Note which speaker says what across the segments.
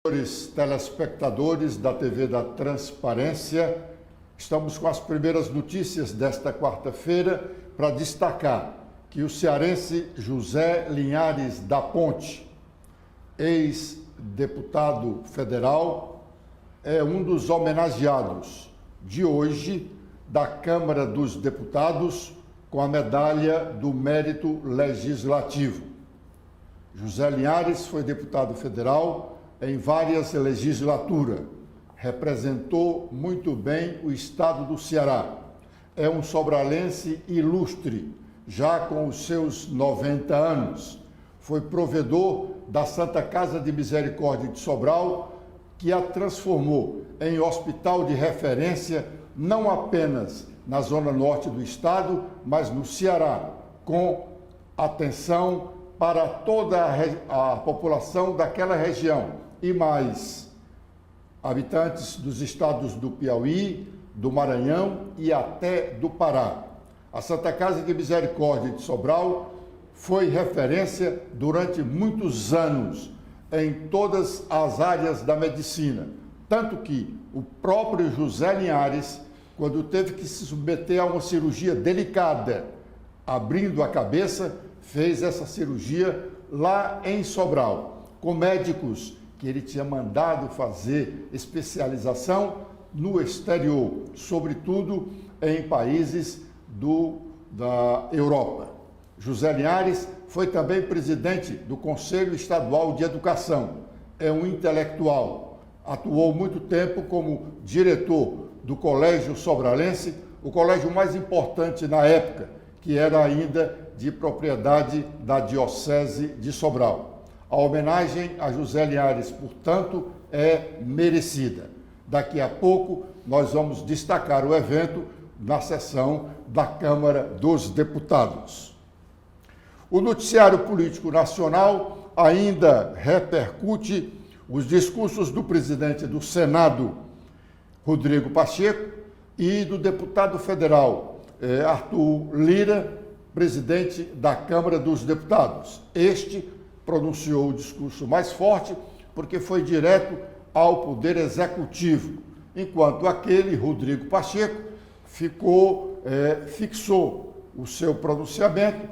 Speaker 1: Senhores telespectadores da TV da Transparência, estamos com as primeiras notícias desta quarta-feira para destacar que o cearense José Linhares da Ponte, ex-deputado federal, é um dos homenageados de hoje da Câmara dos Deputados com a Medalha do Mérito Legislativo. José Linhares foi deputado federal em várias legislaturas, representou muito bem o estado do Ceará. É um sobralense ilustre, já com os seus 90 anos. Foi provedor da Santa Casa de Misericórdia de Sobral, que a transformou em hospital de referência, não apenas na zona norte do estado, mas no Ceará, com atenção para toda a população daquela região e mais habitantes dos estados do Piauí, do Maranhão e até do Pará. A Santa Casa de Misericórdia de Sobral foi referência durante muitos anos em todas as áreas da medicina, tanto que o próprio José Linhares, quando teve que se submeter a uma cirurgia delicada, abrindo a cabeça, fez essa cirurgia lá em Sobral, com médicos que ele tinha mandado fazer especialização no exterior, sobretudo em países da Europa. José Linhares foi também presidente do Conselho Estadual de Educação. É um intelectual. Atuou muito tempo como diretor do Colégio Sobralense, o colégio mais importante na época, que era ainda de propriedade da Diocese de Sobral. A homenagem a José Linhares, portanto, é merecida. Daqui a pouco nós vamos destacar o evento na sessão da Câmara dos Deputados. O noticiário político nacional ainda repercute os discursos do presidente do Senado, Rodrigo Pacheco, e do deputado federal, Arthur Lira, presidente da Câmara dos Deputados. Este pronunciou o discurso mais forte porque foi direto ao Poder Executivo, enquanto aquele, Rodrigo Pacheco, fixou o seu pronunciamento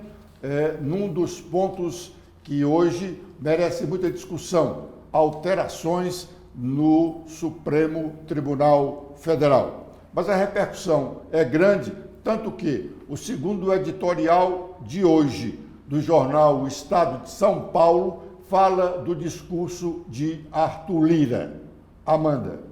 Speaker 1: num dos pontos que hoje merece muita discussão: alterações no Supremo Tribunal Federal. Mas a repercussão é grande, tanto que o segundo editorial de hoje do jornal O Estado de São Paulo fala do discurso de Arthur Lira. Amanda.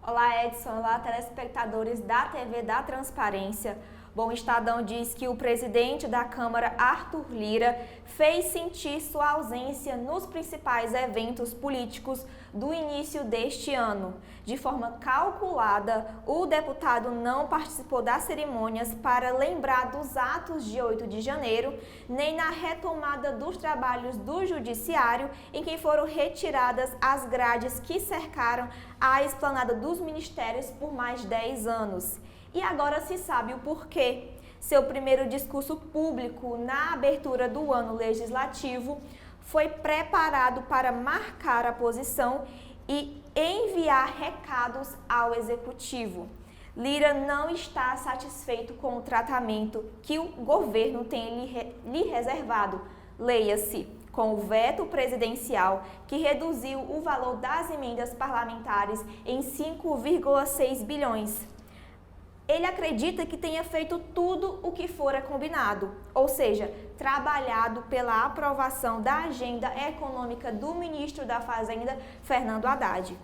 Speaker 2: Olá, Edson. Olá, telespectadores da TV da Transparência. Bom, o Estadão diz que o presidente da Câmara, Arthur Lira, fez sentir sua ausência nos principais eventos políticos do início deste ano. De forma calculada, o deputado não participou das cerimônias para lembrar dos atos de 8 de janeiro, nem na retomada dos trabalhos do Judiciário, em que foram retiradas as grades que cercaram a esplanada dos ministérios por mais de 10 anos. E agora se sabe o porquê. Seu primeiro discurso público na abertura do ano legislativo foi preparado para marcar a posição e enviar recados ao Executivo. Lira não está satisfeito com o tratamento que o governo tem lhe reservado. Leia-se, com o veto presidencial que reduziu o valor das emendas parlamentares em 5,6 bilhões. Ele acredita que tenha feito tudo o que fora combinado, ou seja, trabalhado pela aprovação da agenda econômica do ministro da Fazenda, Fernando Haddad,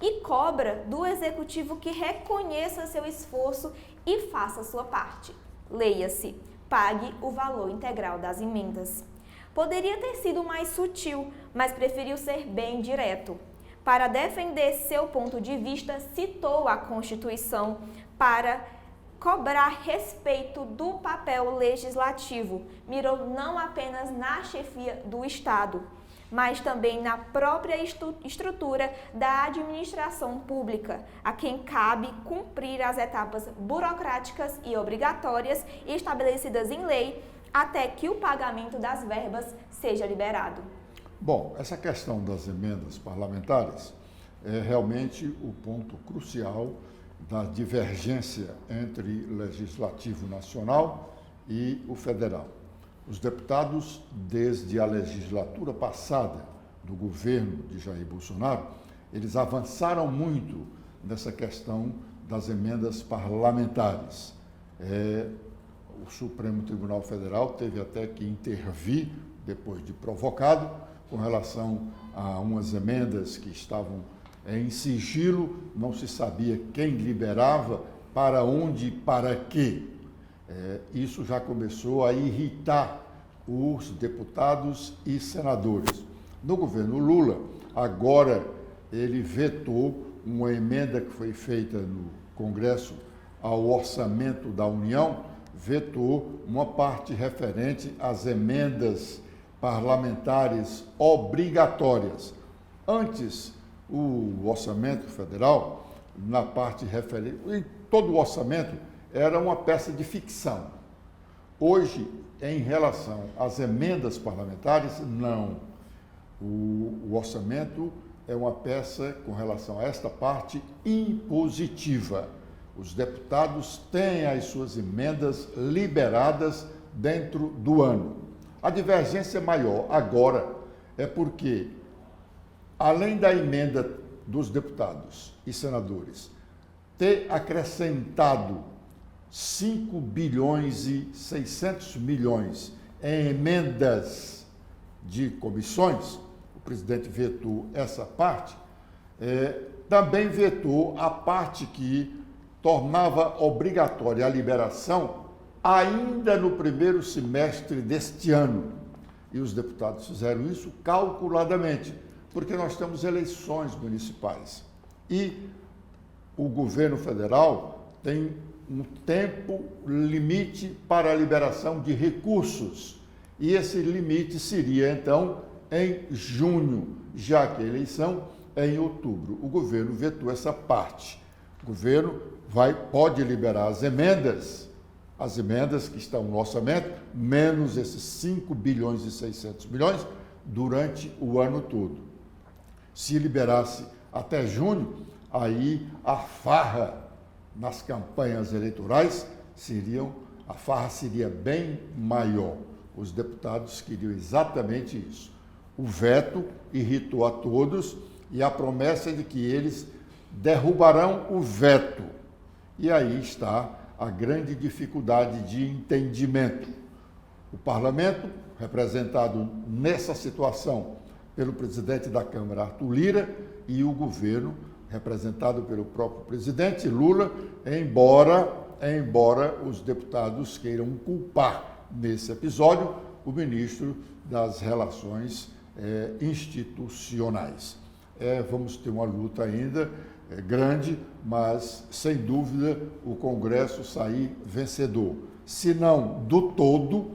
Speaker 2: e cobra do Executivo que reconheça seu esforço e faça sua parte. Leia-se, pague o valor integral das emendas. Poderia ter sido mais sutil, mas preferiu ser bem direto. Para defender seu ponto de vista, citou a Constituição para cobrar respeito do papel legislativo. Mirou não apenas na chefia do Estado, mas também na própria estrutura da administração pública, a quem cabe cumprir as etapas burocráticas e obrigatórias estabelecidas em lei até que o pagamento das verbas seja liberado.
Speaker 1: Bom, essa questão das emendas parlamentares é realmente o ponto crucial da divergência entre legislativo nacional e o federal. Os deputados, desde a legislatura passada do governo de Jair Bolsonaro, eles avançaram muito nessa questão das emendas parlamentares. O Supremo Tribunal Federal teve até que intervir, depois de provocado, com relação a umas emendas que estavam em sigilo, não se sabia quem liberava, para onde e para quê. Isso já começou a irritar os deputados e senadores. No governo Lula, agora ele vetou uma emenda que foi feita no Congresso ao Orçamento da União, vetou uma parte referente às emendas parlamentares obrigatórias. Antes, o orçamento federal, na parte referente, em todo o orçamento, era uma peça de ficção. Hoje, em relação às emendas parlamentares, não. O orçamento é uma peça, com relação a esta parte, impositiva. Os deputados têm as suas emendas liberadas dentro do ano. A divergência maior agora é porque, além da emenda dos deputados e senadores ter acrescentado 5 bilhões e 600 milhões em emendas de comissões, o presidente vetou essa parte, também vetou a parte que tornava obrigatória a liberação ainda no primeiro semestre deste ano. E os deputados fizeram isso calculadamente, porque nós temos eleições municipais. E o governo federal tem um tempo limite para a liberação de recursos. E esse limite seria, então, em junho, já que a eleição é em outubro. O governo vetou essa parte. O governo pode liberar as emendas que estão no orçamento, menos esses 5 bilhões e 600 milhões, durante o ano todo. Se liberasse até junho, aí a farra nas campanhas eleitorais a farra seria bem maior. Os deputados queriam exatamente isso. O veto irritou a todos e a promessa de que eles derrubarão o veto. E aí está a grande dificuldade de entendimento. O parlamento, representado nessa situação pelo presidente da Câmara, Arthur Lira, e o governo, representado pelo próprio presidente Lula, embora os deputados queiram culpar nesse episódio o ministro das Relações Institucionais. Vamos ter uma luta ainda grande, mas, sem dúvida, o Congresso sair vencedor. Se não do todo,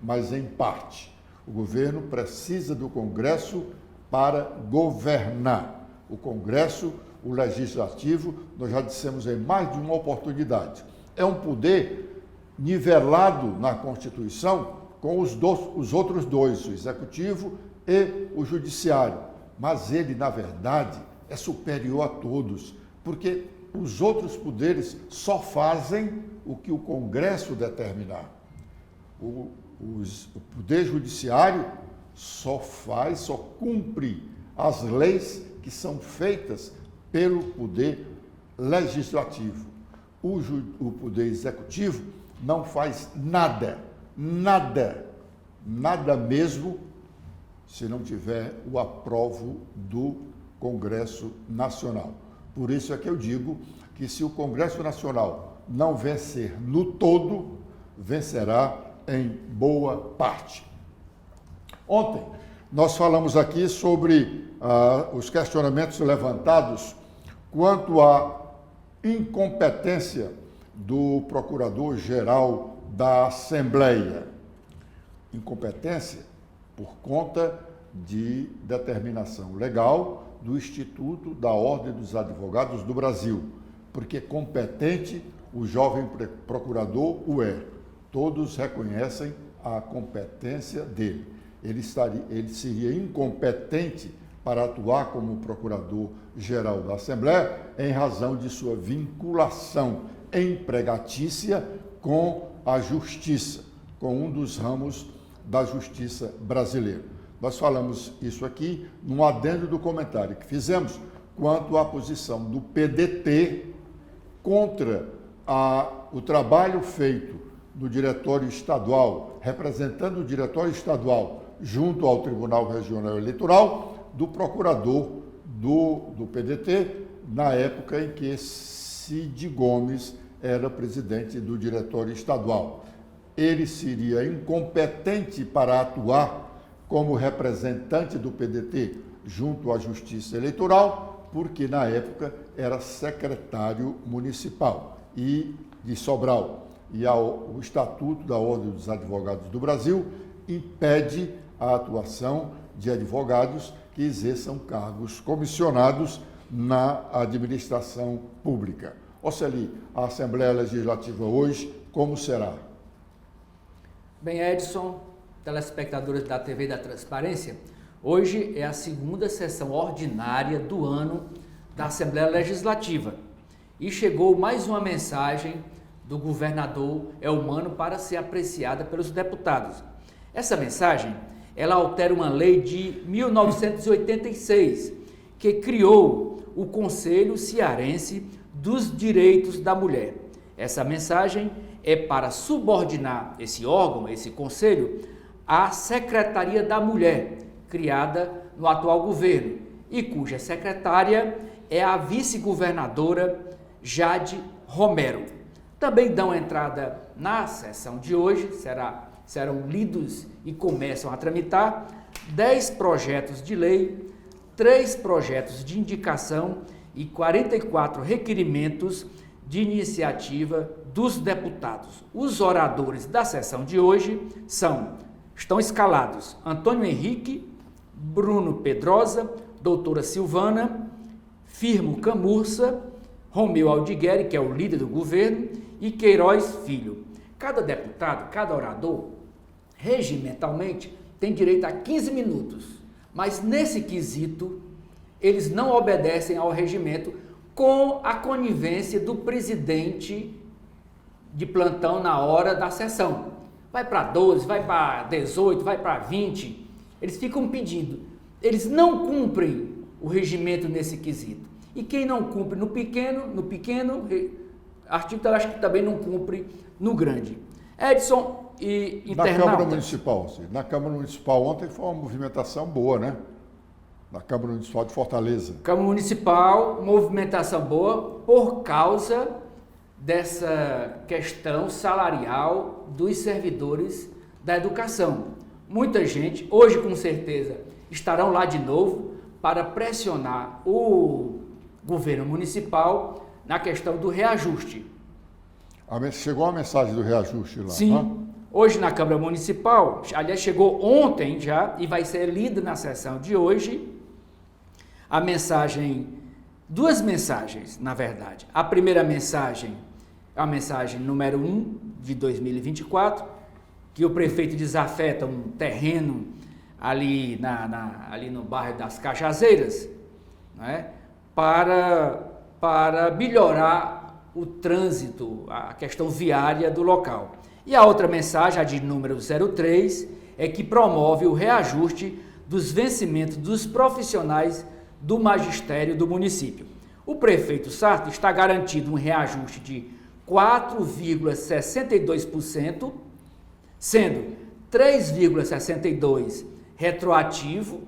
Speaker 1: mas em parte. O governo precisa do Congresso para governar. O Congresso, o Legislativo, nós já dissemos em mais de uma oportunidade, é um poder nivelado na Constituição com os outros dois, o Executivo e o Judiciário. Mas ele, na verdade, é superior a todos, porque os outros poderes só fazem o que o Congresso determinar. O Poder Judiciário só cumpre as leis que são feitas pelo Poder Legislativo. O Poder Executivo não faz nada mesmo, se não tiver o aprovo do Congresso Nacional. Por isso é que eu digo que se o Congresso Nacional não vencer no todo, vencerá em boa parte. Ontem, nós falamos aqui sobre os questionamentos levantados quanto à incompetência do Procurador-Geral da Assembleia. Incompetência por conta de determinação legal do Instituto da Ordem dos Advogados do Brasil, porque competente o jovem procurador o é. Todos reconhecem a competência dele. ele seria incompetente para atuar como procurador-geral da Assembleia em razão de sua vinculação empregatícia com a Justiça, com um dos ramos da Justiça brasileira. Nós falamos isso aqui num adendo do comentário que fizemos quanto à posição do PDT contra o trabalho feito do Diretório Estadual, representando o Diretório Estadual junto ao Tribunal Regional Eleitoral, do procurador do PDT, na época em que Cid Gomes era presidente do Diretório Estadual. Ele seria incompetente para atuar como representante do PDT junto à Justiça Eleitoral, porque na época era secretário municipal e de Sobral. E o Estatuto da Ordem dos Advogados do Brasil impede a atuação de advogados que exerçam cargos comissionados na administração pública. Oceli, a Assembleia Legislativa hoje, como será?
Speaker 3: Bem, Edson, telespectadores da TV da Transparência, hoje é a segunda sessão ordinária do ano da Assembleia Legislativa e chegou mais uma mensagem do governador Elmano para ser apreciada pelos deputados. Essa mensagem, ela altera uma lei de 1986, que criou o Conselho Cearense dos Direitos da Mulher. Essa mensagem é para subordinar esse órgão, esse conselho, à Secretaria da Mulher, criada no atual governo, e cuja secretária é a vice-governadora Jade Romero. Também dão entrada na sessão de hoje, serão lidos e começam a tramitar 10 projetos de lei, 3 projetos de indicação e 44 requerimentos de iniciativa dos deputados. Os oradores da sessão de hoje estão escalados Antônio Henrique, Bruno Pedrosa, doutora Silvana, Firmo Camurça, Romeu Aldigueri, que é o líder do governo, e Queiroz Filho. Cada deputado, cada orador, regimentalmente, tem direito a 15 minutos, mas nesse quesito, eles não obedecem ao regimento com a conivência do presidente de plantão na hora da sessão. Vai para 12, vai para 18, vai para 20, eles ficam pedindo. Eles não cumprem o regimento nesse quesito. E quem não cumpre no pequeno artigo, eu acho que também não cumpre no grande. Edson e internautas.
Speaker 1: Na Câmara Municipal ontem foi uma movimentação boa, né? Na Câmara Municipal de Fortaleza.
Speaker 3: Câmara Municipal, movimentação boa por causa dessa questão salarial dos servidores da educação. Muita gente, hoje com certeza, estarão lá de novo para pressionar o governo municipal na questão do reajuste.
Speaker 1: Chegou a mensagem do reajuste lá?
Speaker 3: Sim.
Speaker 1: Né?
Speaker 3: Hoje na Câmara Municipal, aliás, chegou ontem já e vai ser lida na sessão de hoje a mensagem, 2 mensagens, na verdade. A primeira mensagem é a mensagem número 1 de 2024, que o prefeito desafeta um terreno ali, ali no bairro das Cajazeiras, né, para melhorar o trânsito, a questão viária do local. E a outra mensagem, a de número 03, é que promove o reajuste dos vencimentos dos profissionais do magistério do município. O prefeito Sarto está garantido um reajuste de 4,62%, sendo 3,62% retroativo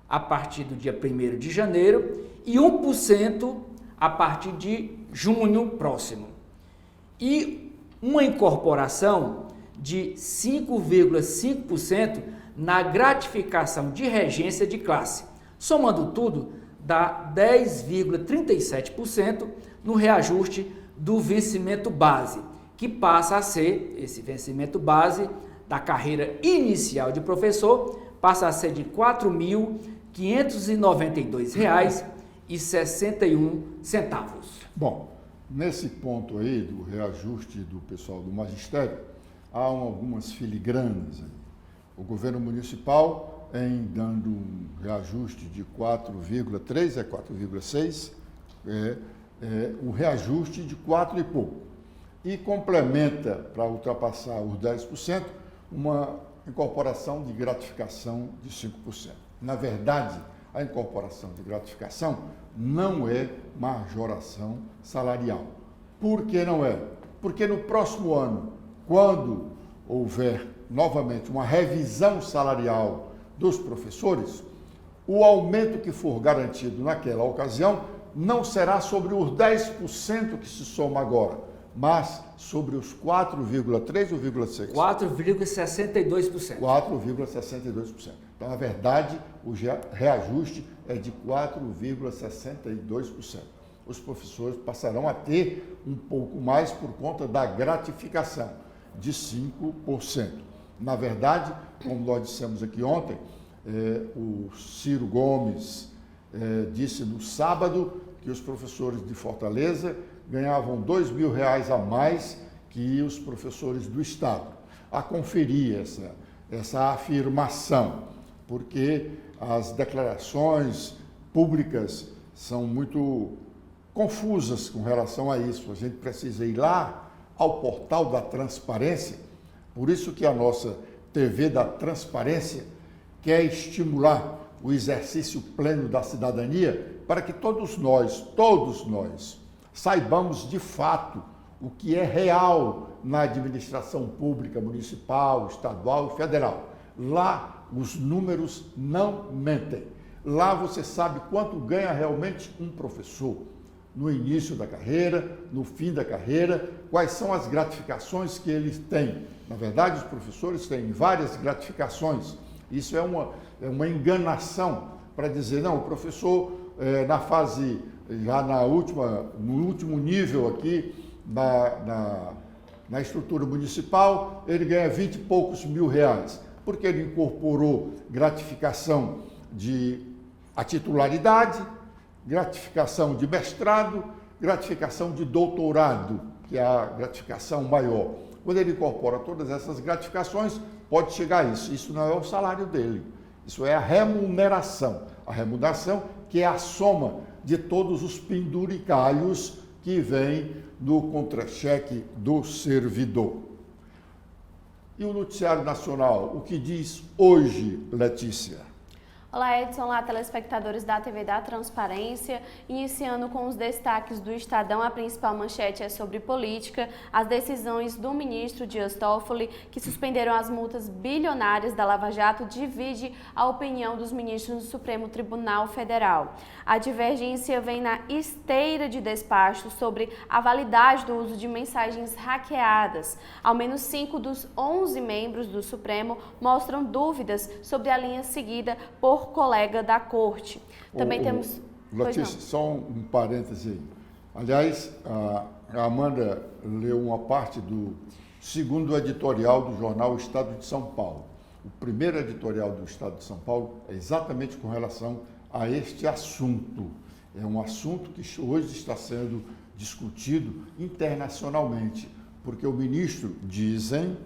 Speaker 3: a partir do dia 1º de janeiro e 1% a partir de junho próximo. E uma incorporação de 5,5% na gratificação de regência de classe. Somando tudo, dá 10,37% no reajuste do vencimento base, que passa a ser, esse vencimento base da carreira inicial de professor, passa a ser de R$ 4.592,61.
Speaker 1: Bom, nesse ponto aí do reajuste do pessoal do magistério, há algumas filigranas aí. o governo municipal, em dando um reajuste de 4,3 a 4,6, um reajuste de 4 e pouco. E complementa, para ultrapassar os 10%, uma incorporação de gratificação de 5%. Na verdade, a incorporação de gratificação não é majoração salarial. Por que não é? Porque no próximo ano, quando houver novamente uma revisão salarial dos professores, o aumento que for garantido naquela ocasião não será sobre os 10% que se soma agora, mas sobre os 4,3 ou 4,6?
Speaker 3: 4,62%.
Speaker 1: 4,62%. Então, na verdade, o reajuste é de 4,62%. Os professores passarão a ter um pouco mais por conta da gratificação, de 5%. Na verdade, como nós dissemos aqui ontem, o Ciro Gomes disse no sábado que os professores de Fortaleza ganhavam R$2.000 a mais que os professores do Estado. A conferir essa afirmação, porque as declarações públicas são muito confusas com relação a isso. A gente precisa ir lá ao portal da transparência, por isso que a nossa TV da Transparência quer estimular o exercício pleno da cidadania para que todos nós saibamos de fato o que é real na administração pública, municipal, estadual e federal. Lá os números não mentem. Lá você sabe quanto ganha realmente um professor, no início da carreira, no fim da carreira, quais são as gratificações que eles têm. Na verdade, os professores têm várias gratificações. Isso é uma enganação para dizer, não, o professor na fase, já no último nível aqui, na estrutura municipal, ele ganha 20 e poucos mil reais, porque ele incorporou gratificação a titularidade, gratificação de mestrado, gratificação de doutorado, que é a gratificação maior. Quando ele incorpora todas essas gratificações, pode chegar a isso. Isso não é o salário dele, isso é a remuneração. A remuneração que é a soma de todos os penduricalhos que vêm no contra-cheque do servidor. E o Noticiário Nacional, o que diz hoje, Letícia?
Speaker 4: Olá, Edson, olá, telespectadores da TV da Transparência. Iniciando com os destaques do Estadão, a principal manchete é sobre política. As decisões do ministro Dias Toffoli, que suspenderam as multas bilionárias da Lava Jato, divide a opinião dos ministros do Supremo Tribunal Federal. A divergência vem na esteira de despacho sobre a validade do uso de mensagens hackeadas. Ao menos 5 dos 11 membros do Supremo mostram dúvidas sobre a linha seguida por colega da corte. Também temos...
Speaker 1: Letícia, só um parêntese aí. Aliás, a Amanda leu uma parte do segundo editorial do jornal Estado de São Paulo. O primeiro editorial do Estado de São Paulo é exatamente com relação a este assunto. É um assunto que hoje está sendo discutido internacionalmente, porque o ministro, dizem,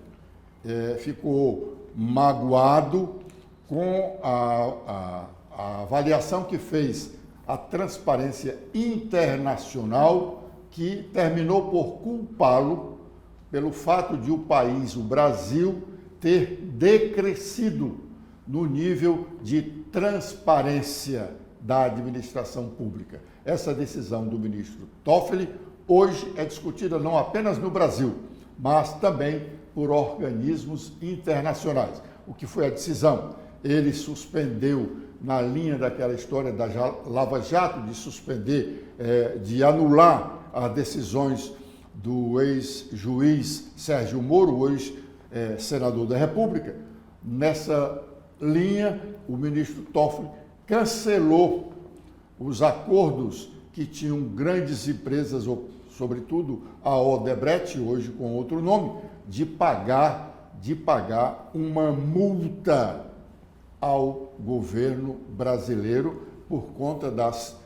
Speaker 1: ficou magoado com a avaliação que fez a Transparência Internacional, que terminou por culpá-lo pelo fato de o país, o Brasil, ter decrescido no nível de transparência da administração pública. Essa decisão do ministro Toffoli hoje é discutida não apenas no Brasil, mas também por organismos internacionais. O que foi a decisão? Ele suspendeu, na linha daquela história da Lava Jato, de suspender, de anular as decisões do ex-juiz Sérgio Moro, o ex-senador da República. Nessa linha, o ministro Toffoli cancelou os acordos que tinham grandes empresas, sobretudo a Odebrecht, hoje com outro nome, de pagar uma multa ao governo brasileiro por conta das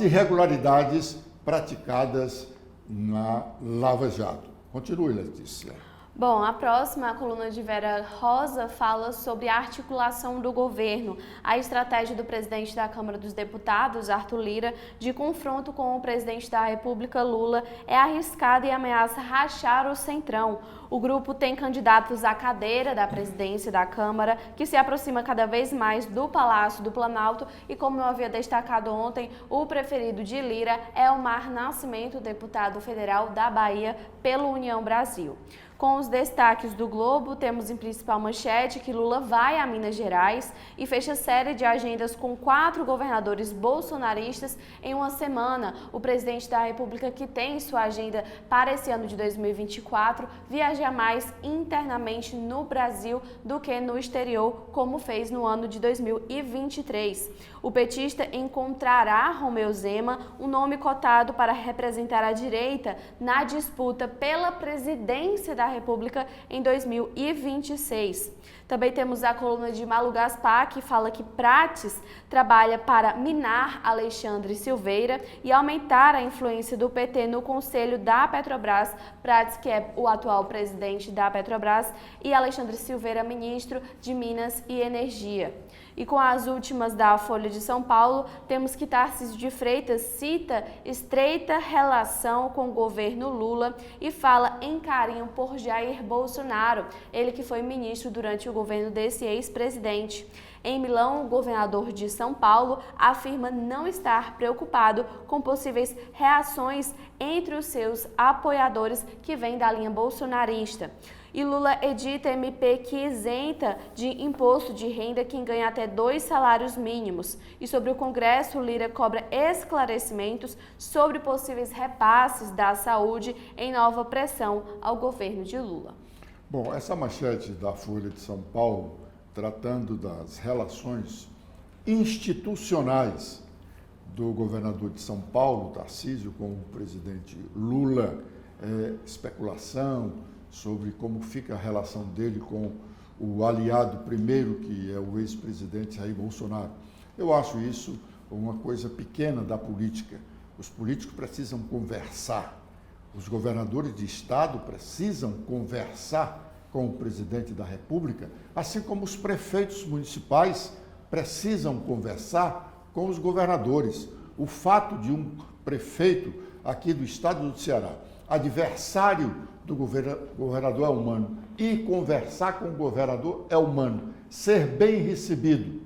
Speaker 1: irregularidades praticadas na Lava Jato. Continue, Letícia.
Speaker 4: Bom, a próxima, a coluna de Vera Rosa, fala sobre a articulação do governo. A estratégia do presidente da Câmara dos Deputados, Arthur Lira, de confronto com o presidente da República, Lula, é arriscada e ameaça rachar o Centrão. O grupo tem candidatos à cadeira da presidência da Câmara, que se aproxima cada vez mais do Palácio do Planalto e, como eu havia destacado ontem, o preferido de Lira é Elmar Nascimento, deputado federal da Bahia pelo União Brasil. Com os destaques do Globo, temos em principal manchete que Lula vai a Minas Gerais e fecha série de agendas com 4 governadores bolsonaristas em uma semana. O presidente da República, que tem sua agenda para esse ano de 2024, viaja mais internamente no Brasil do que no exterior, como fez no ano de 2023. O petista encontrará Romeu Zema, um nome cotado para representar a direita na disputa pela presidência da República em 2026. Também temos a coluna de Malu Gaspar, que fala que Prates trabalha para minar Alexandre Silveira e aumentar a influência do PT no conselho da Petrobras. Prates, que é o atual presidente da Petrobras, e Alexandre Silveira, ministro de Minas e Energia. E com as últimas da Folha de São Paulo, temos que Tarcísio de Freitas cita estreita relação com o governo Lula e fala em carinho por Jair Bolsonaro, ele que foi ministro durante o governo desse ex-presidente. Em Milão, o governador de São Paulo afirma não estar preocupado com possíveis reações entre os seus apoiadores que vêm da linha bolsonarista. E Lula edita MP que isenta de imposto de renda quem ganha até 2 salários mínimos. E sobre o Congresso, Lira cobra esclarecimentos sobre possíveis repasses da saúde em nova pressão ao governo de Lula.
Speaker 1: Bom, essa manchete da Folha de São Paulo, tratando das relações institucionais do governador de São Paulo, Tarcísio, com o presidente Lula, especulação sobre como fica a relação dele com o aliado primeiro, que é o ex-presidente Jair Bolsonaro. Eu acho isso uma coisa pequena da política. Os políticos precisam conversar, os governadores de estado precisam conversar com o presidente da República, assim como os prefeitos municipais precisam conversar com os governadores. O fato de um prefeito aqui do estado do Ceará, adversário do governador é humano, e conversar com o governador é humano, ser bem recebido,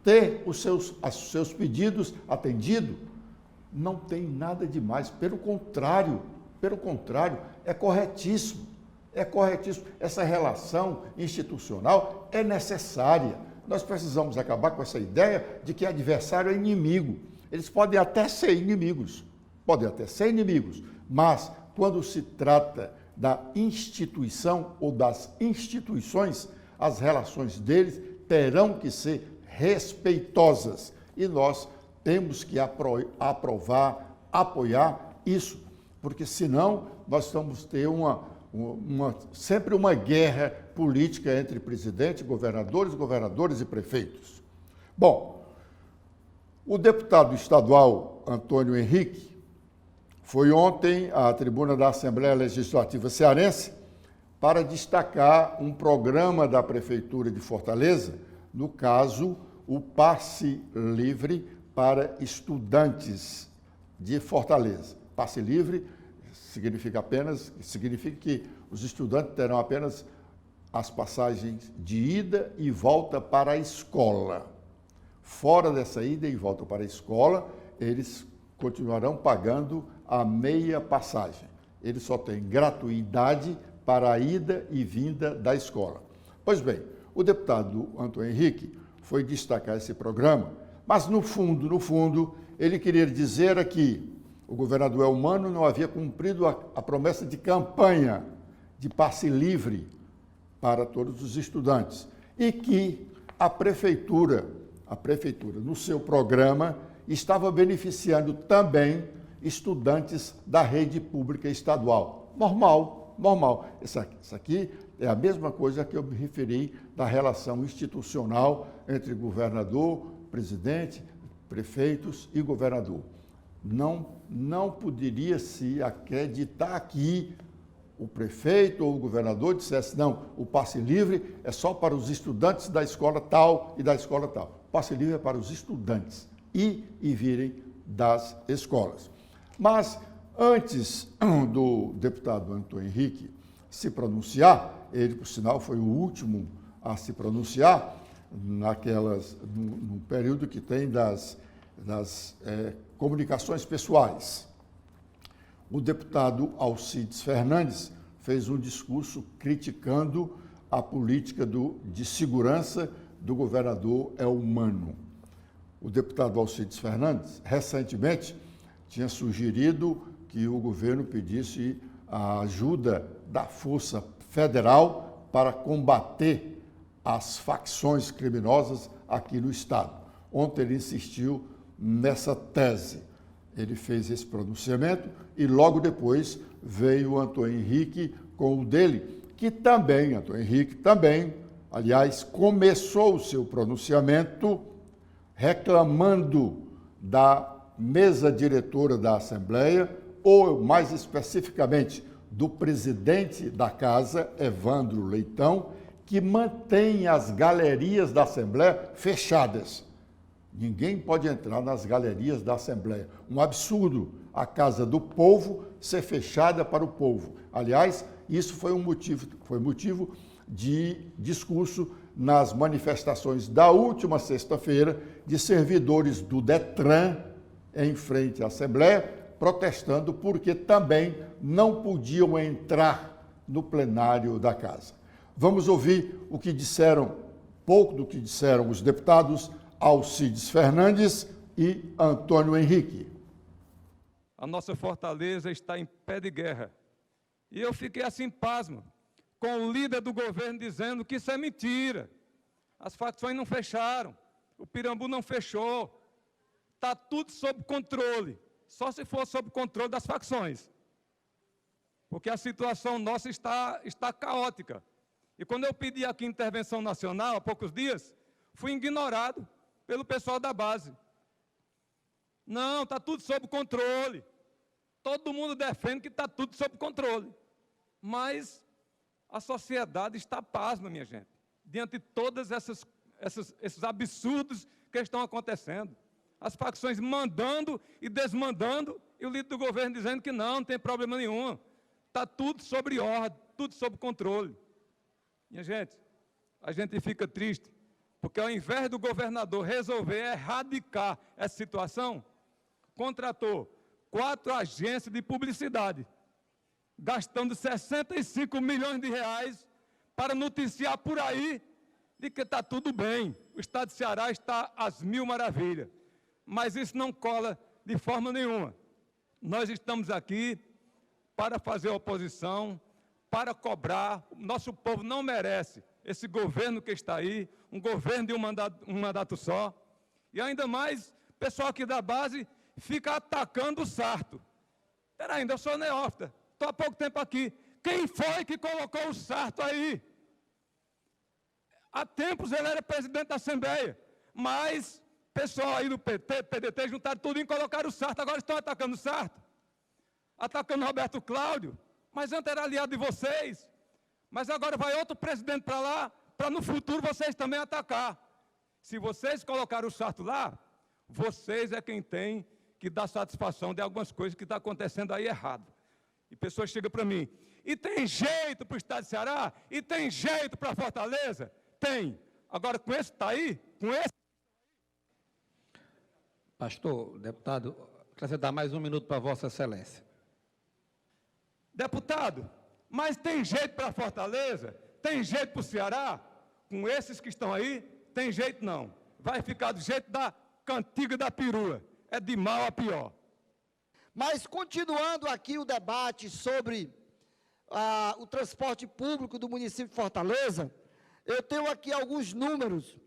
Speaker 1: ter os seus pedidos atendidos, não tem nada demais, pelo contrário, é corretíssimo, essa relação institucional é necessária. Nós precisamos acabar com essa ideia de que adversário é inimigo. Eles podem até ser inimigos, mas quando se trata da instituição ou das instituições, as relações deles terão que ser respeitosas. E nós temos que apoiar isso, porque senão nós vamos ter sempre uma guerra política entre presidente, governadores e prefeitos. Bom, o deputado estadual Antônio Henrique foi ontem à tribuna da Assembleia Legislativa Cearense para destacar um programa da Prefeitura de Fortaleza, no caso, o Passe Livre para estudantes de Fortaleza. Passe Livre significa que os estudantes terão apenas as passagens de ida e volta para a escola. Fora dessa ida e volta para a escola, eles continuarão pagando a meia passagem. Eles só têm gratuidade para a ida e vinda da escola. Pois bem, o deputado Antônio Henrique foi destacar esse programa, mas no fundo, ele queria dizer que o governador Elmano não havia cumprido a promessa de campanha de passe livre para todos os estudantes e que a prefeitura, no seu programa, estava beneficiando também estudantes da rede pública estadual. Normal. Isso aqui é a mesma coisa que eu me referi da relação institucional entre governador, presidente, prefeitos e governador. Não poderia se acreditar aqui o prefeito ou o governador dissesse, não, o passe livre é só para os estudantes da escola tal e da escola tal. O passe livre é para os estudantes ir e virem das escolas. Mas, antes do deputado Antônio Henrique se pronunciar, ele, por sinal, foi o último a se pronunciar no período que tem das comunicações pessoais. O deputado Alcides Fernandes fez um discurso criticando a política de segurança do governador Elmano. O deputado Alcides Fernandes, recentemente, tinha sugerido que o governo pedisse a ajuda da Força Federal para combater as facções criminosas aqui no Estado. Ontem ele insistiu nessa tese. Ele fez esse pronunciamento e logo depois veio o Antônio Henrique com o dele, que também, Antônio Henrique também, aliás, começou o seu pronunciamento reclamando da mesa diretora da Assembleia, ou mais especificamente do presidente da casa, Evandro Leitão, que mantém as galerias da Assembleia fechadas. Ninguém pode entrar nas galerias da Assembleia. Um absurdo a Casa do Povo ser fechada para o povo. Aliás, isso foi motivo de discurso nas manifestações da última sexta-feira de servidores do Detran em frente à Assembleia, protestando porque também não podiam entrar no plenário da Casa. Vamos ouvir pouco do que disseram os deputados Alcides Fernandes e Antônio Henrique.
Speaker 5: A nossa fortaleza está em pé de guerra. E eu fiquei assim pasmo, com o líder do governo dizendo que isso é mentira. As facções não fecharam, o Pirambu não fechou, está tudo sob controle, só se for sob controle das facções. Porque a situação nossa está caótica. E quando eu pedi aqui intervenção nacional, há poucos dias, fui ignorado pelo pessoal da base. Não, está tudo sob controle. Todo mundo defende que está tudo sob controle. Mas a sociedade está pasma, minha gente, diante de todos esses absurdos que estão acontecendo. As facções mandando e desmandando, e o líder do governo dizendo que não tem problema nenhum. Está tudo sob ordem, tudo sob controle. Minha gente, a gente fica triste, porque ao invés do governador resolver erradicar essa situação, contratou 4 agências de publicidade, gastando 65 milhões de reais para noticiar por aí de que está tudo bem. O estado de Ceará está às mil maravilhas. Mas isso não cola de forma nenhuma. Nós estamos aqui para fazer oposição, para cobrar. O nosso povo não merece esse governo que está aí, um governo de um mandato só. E ainda mais, o pessoal aqui da base fica atacando o Sarto. Espera ainda, eu sou neófita, estou há pouco tempo aqui. Quem foi que colocou o Sarto aí? Há tempos ele era presidente da Assembleia, mas o pessoal aí do PT, PDT, juntaram tudo e colocaram o Sarto. Agora estão atacando o Sarto, atacando o Roberto Cláudio, mas antes era aliado de vocês. Mas agora vai outro presidente para lá, para no futuro vocês também atacar. Se vocês colocaram o Sarto lá, vocês é quem tem que dar satisfação de algumas coisas que estão acontecendo aí errado. E pessoas chegam para mim, e tem jeito para o estado de Ceará? E tem jeito para Fortaleza? Tem. Agora com esse está aí, com esse...
Speaker 6: Pastor, deputado, acrescentar mais 1 minuto para Vossa Excelência.
Speaker 5: Deputado, mas tem jeito para Fortaleza? Tem jeito para o Ceará? Com esses que estão aí, tem jeito não. Vai ficar do jeito da cantiga da perua. É de mal a pior.
Speaker 7: Mas, continuando aqui o debate sobre o transporte público do município de Fortaleza, eu tenho aqui alguns números.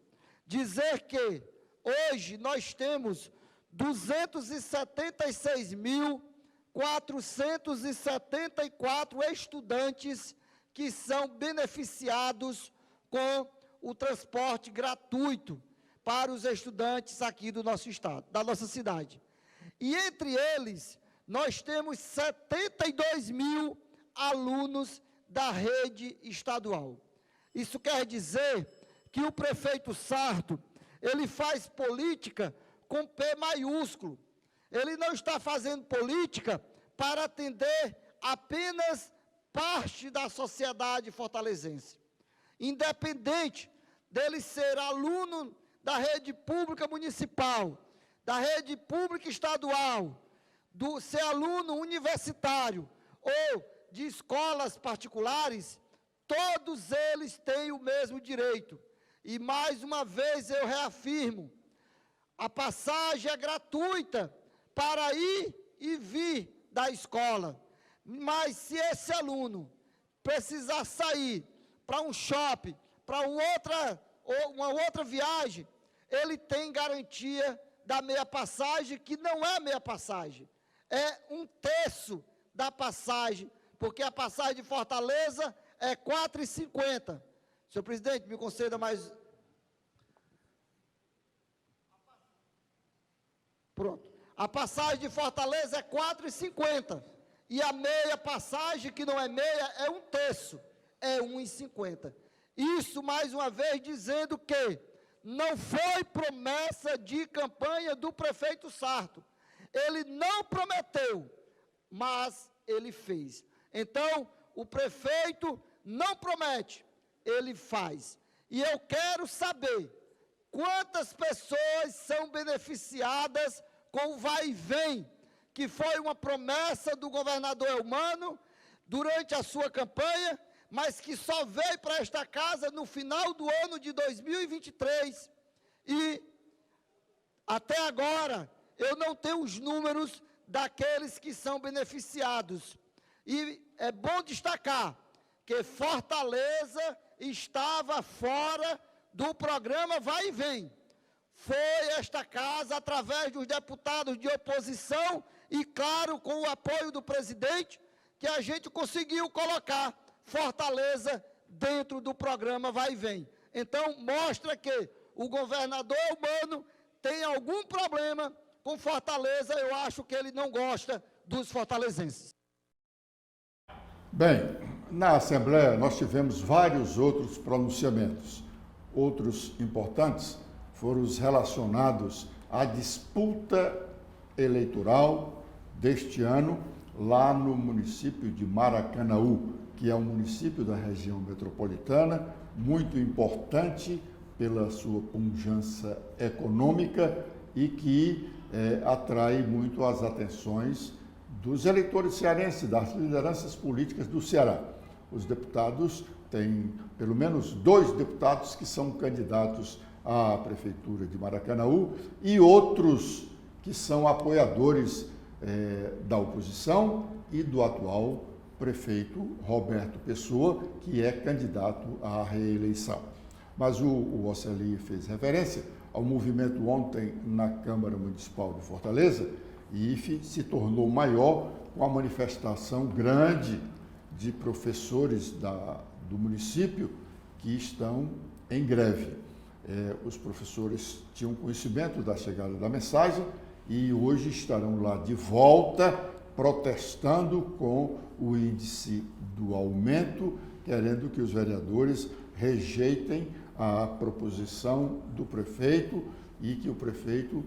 Speaker 7: Dizer que hoje nós temos 276.474 estudantes que são beneficiados com o transporte gratuito para os estudantes aqui do nosso estado, da nossa cidade. E entre eles, nós temos 72 mil alunos da rede estadual. Isso quer dizer que o prefeito Sarto, ele faz política com P maiúsculo. Ele não está fazendo política para atender apenas parte da sociedade fortalezense. Independente dele ser aluno da rede pública municipal, da rede pública estadual, ser aluno universitário ou de escolas particulares, todos eles têm o mesmo direito. E mais uma vez eu reafirmo, a passagem é gratuita para ir e vir da escola. Mas se esse aluno precisar sair para um shopping, para uma outra viagem, ele tem garantia da meia passagem, que não é meia passagem, é 1/3 da passagem, porque a passagem de Fortaleza é R$ 4,50. Senhor presidente, me conceda mais... Pronto. A passagem de Fortaleza é R$ 4,50. E a meia passagem, que não é meia, é 1/3. É R$ 1,50. Isso, mais uma vez, dizendo que não foi promessa de campanha do prefeito Sarto. Ele não prometeu, mas ele fez. Então, o prefeito não promete, ele faz. E eu quero saber quantas pessoas são beneficiadas com o vai e vem, que foi uma promessa do governador Eumano durante a sua campanha, mas que só veio para esta casa no final do ano de 2023. E até agora eu não tenho os números daqueles que são beneficiados. E é bom destacar que Fortaleza estava fora do programa Vai e Vem. Foi esta casa, através dos deputados de oposição e, claro, com o apoio do presidente, que a gente conseguiu colocar Fortaleza dentro do programa Vai e Vem. Então, mostra que o governador Eumano tem algum problema com Fortaleza. Eu acho que ele não gosta dos fortalezenses.
Speaker 1: Bem, na Assembleia nós tivemos vários outros pronunciamentos. Outros importantes foram os relacionados à disputa eleitoral deste ano lá no município de Maracanaú, que é um município da região metropolitana, muito importante pela sua pujança econômica e que atrai muito as atenções dos eleitores cearenses, das lideranças políticas do Ceará. Os deputados têm pelo menos 2 deputados que são candidatos à Prefeitura de Maracanaú e outros que são apoiadores da oposição e do atual prefeito Roberto Pessoa, que é candidato à reeleição. Mas o Oceli fez referência ao movimento ontem na Câmara Municipal de Fortaleza e se tornou maior com a manifestação grande de professores do município que estão em greve. Os professores tinham conhecimento da chegada da mensagem e hoje estarão lá de volta protestando com o índice do aumento, querendo que os vereadores rejeitem a proposição do prefeito e que o prefeito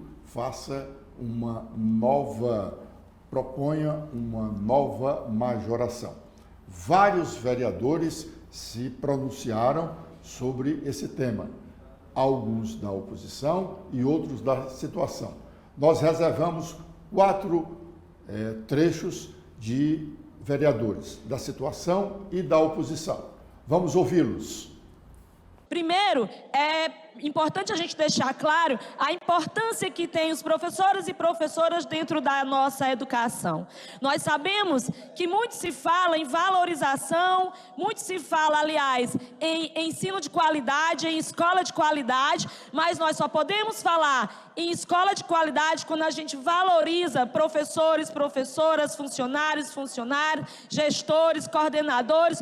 Speaker 1: proponha uma nova majoração. Vários vereadores se pronunciaram sobre esse tema, alguns da oposição e outros da situação. Nós reservamos 4 trechos de vereadores, da situação e da oposição. Vamos ouvi-los.
Speaker 8: Primeiro, é importante a gente deixar claro a importância que tem os professores e professoras dentro da nossa educação. Nós sabemos que muito se fala em valorização, muito se fala, aliás, em ensino de qualidade, em escola de qualidade, mas nós só podemos falar em escola de qualidade quando a gente valoriza professores, professoras, funcionários, gestores, coordenadores,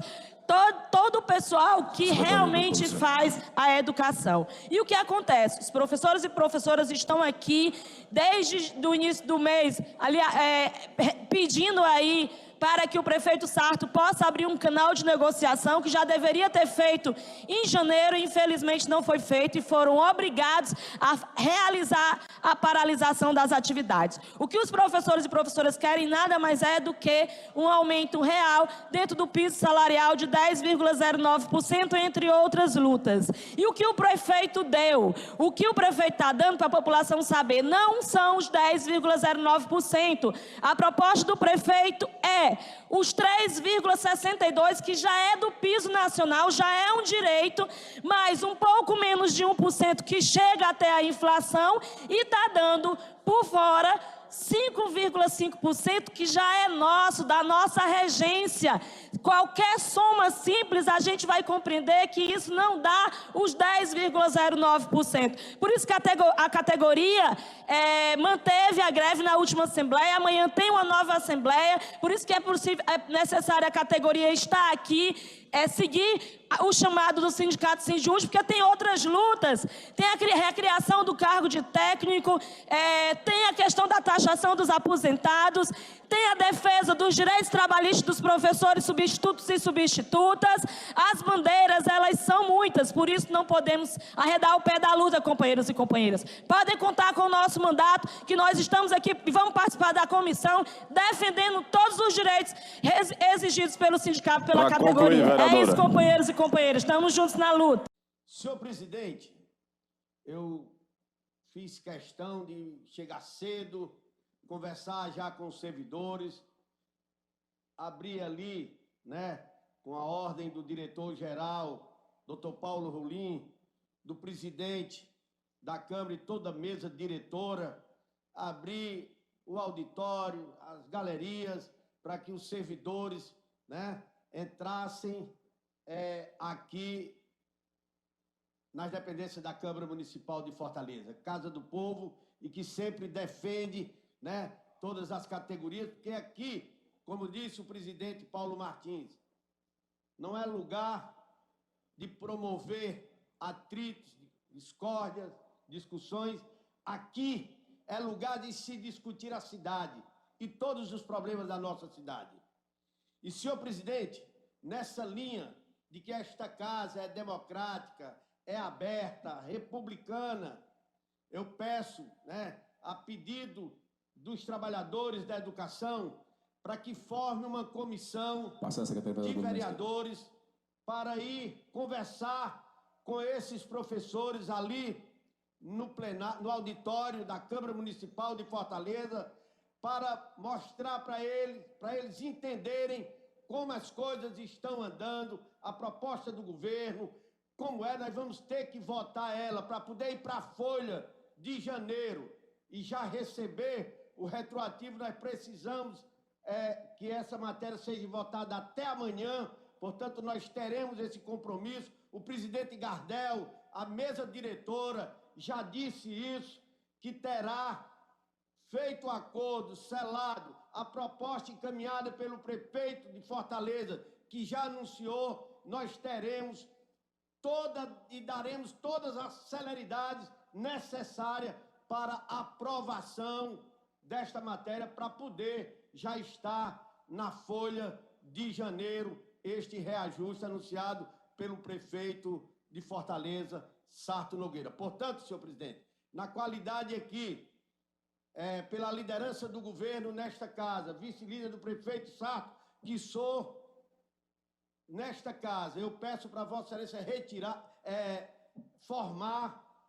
Speaker 8: todo o pessoal que realmente faz a educação. E o que acontece? Os professores e professoras estão aqui desde o início do mês, pedindo aí para que o prefeito Sarto possa abrir um canal de negociação que já deveria ter feito em janeiro, infelizmente não foi feito e foram obrigados a realizar a paralisação das atividades. O que os professores e professoras querem nada mais é do que um aumento real dentro do piso salarial de 10,09%, entre outras lutas. E o que o prefeito deu, o que o prefeito está dando para a população saber, não são os 10,09%. A proposta do prefeito é os 3,62%, que já é do piso nacional, já é um direito, mais um pouco menos de 1% que chega até a inflação e está dando por fora 5,5% que já é nosso, da nossa regência. Qualquer soma simples, a gente vai compreender que isso não dá os 10,09%. Por isso que a categoria manteve a greve na última Assembleia, amanhã tem uma nova Assembleia, por isso que é necessário a categoria estar aqui, seguir o chamado do sindicato Sinjust, porque tem outras lutas, tem a recriação do cargo de técnico, tem a questão da taxação dos aposentados, tem a defesa dos direitos trabalhistas dos professores substitutos e substitutas. As bandeiras, elas são muitas, por isso não podemos arredar o pé da luta, companheiros e companheiras. Podem contar com o nosso mandato, que nós estamos aqui e vamos participar da comissão, defendendo todos os direitos exigidos pelo sindicato, pela categoria. É isso, companheiros e companheiras, estamos juntos na luta.
Speaker 9: Senhor presidente, eu fiz questão de chegar cedo, conversar já com os servidores, abrir ali, né, com a ordem do diretor-geral, Dr. Paulo Rolim, do presidente da Câmara e toda a mesa diretora, abrir o auditório, as galerias, para que os servidores, né, entrassem aqui nas dependências da Câmara Municipal de Fortaleza, Casa do Povo, e que sempre defende, né, todas as categorias, porque aqui, como disse o presidente Paulo Martins, não é lugar de promover atritos, discórdias, discussões. Aqui é lugar de se discutir a cidade e todos os problemas da nossa cidade. E, senhor presidente, nessa linha de que esta casa é democrática, é aberta, republicana, eu peço, né, a pedido dos trabalhadores da educação, para que forme uma comissão de vereadores para ir conversar com esses professores ali no auditório da Câmara Municipal de Fortaleza, para mostrar para eles entenderem como as coisas estão andando, a proposta do governo, como é, nós vamos ter que votar ela para poder ir para a folha de janeiro e já receber o retroativo. Nós precisamos que essa matéria seja votada até amanhã, portanto, nós teremos esse compromisso. O presidente Gardel, a mesa diretora, já disse isso, que terá feito o acordo, selado, a proposta encaminhada pelo prefeito de Fortaleza, que já anunciou, nós teremos e daremos todas as celeridades necessárias para a aprovação desta matéria, para poder já estar na folha de janeiro este reajuste anunciado pelo prefeito de Fortaleza, Sarto Nogueira. Portanto, senhor presidente, na qualidade aqui, pela liderança do governo nesta casa, vice-líder do prefeito Sarto, que sou nesta casa, eu peço para Vossa Excelência retirar,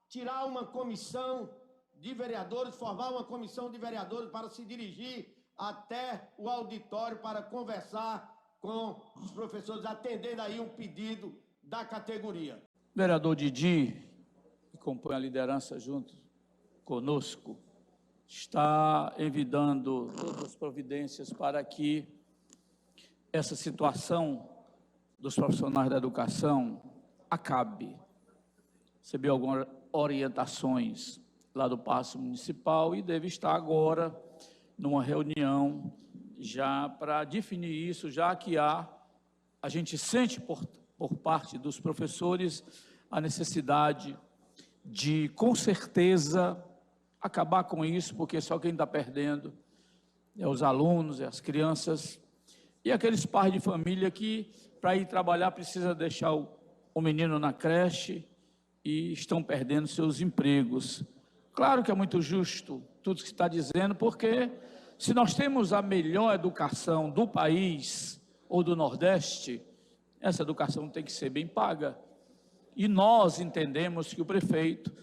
Speaker 9: tirar uma comissão de vereadores, formar uma comissão de vereadores para se dirigir até o auditório para conversar com os professores, atendendo aí um pedido da categoria.
Speaker 10: Vereador Didi, que compõe a liderança junto conosco, está envidando todas as providências para que essa situação dos profissionais da educação acabe. Recebeu algumas orientações lá do Paço Municipal e deve estar agora numa reunião já para definir isso, já que a gente sente por parte dos professores a necessidade de, com certeza, acabar com isso, porque só quem está perdendo é os alunos, é as crianças, E aqueles pais de família que, para ir trabalhar, precisa deixar o menino na creche e estão perdendo seus empregos. Claro que é muito justo tudo que está dizendo, porque se nós temos a melhor educação do país ou do Nordeste, essa educação tem que ser bem paga. E nós entendemos que o prefeito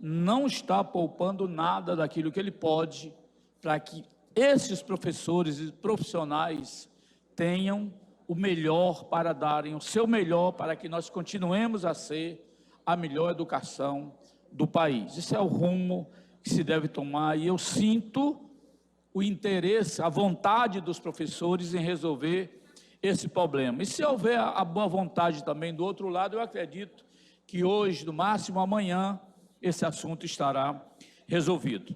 Speaker 10: não está poupando nada daquilo que ele pode para que esses professores e profissionais tenham o melhor para darem o seu melhor para que nós continuemos a ser a melhor educação do país. Esse é o rumo que se deve tomar e eu sinto o interesse, a vontade dos professores em resolver esse problema. E se houver a boa vontade também do outro lado, eu acredito que hoje, no máximo amanhã, esse assunto estará resolvido.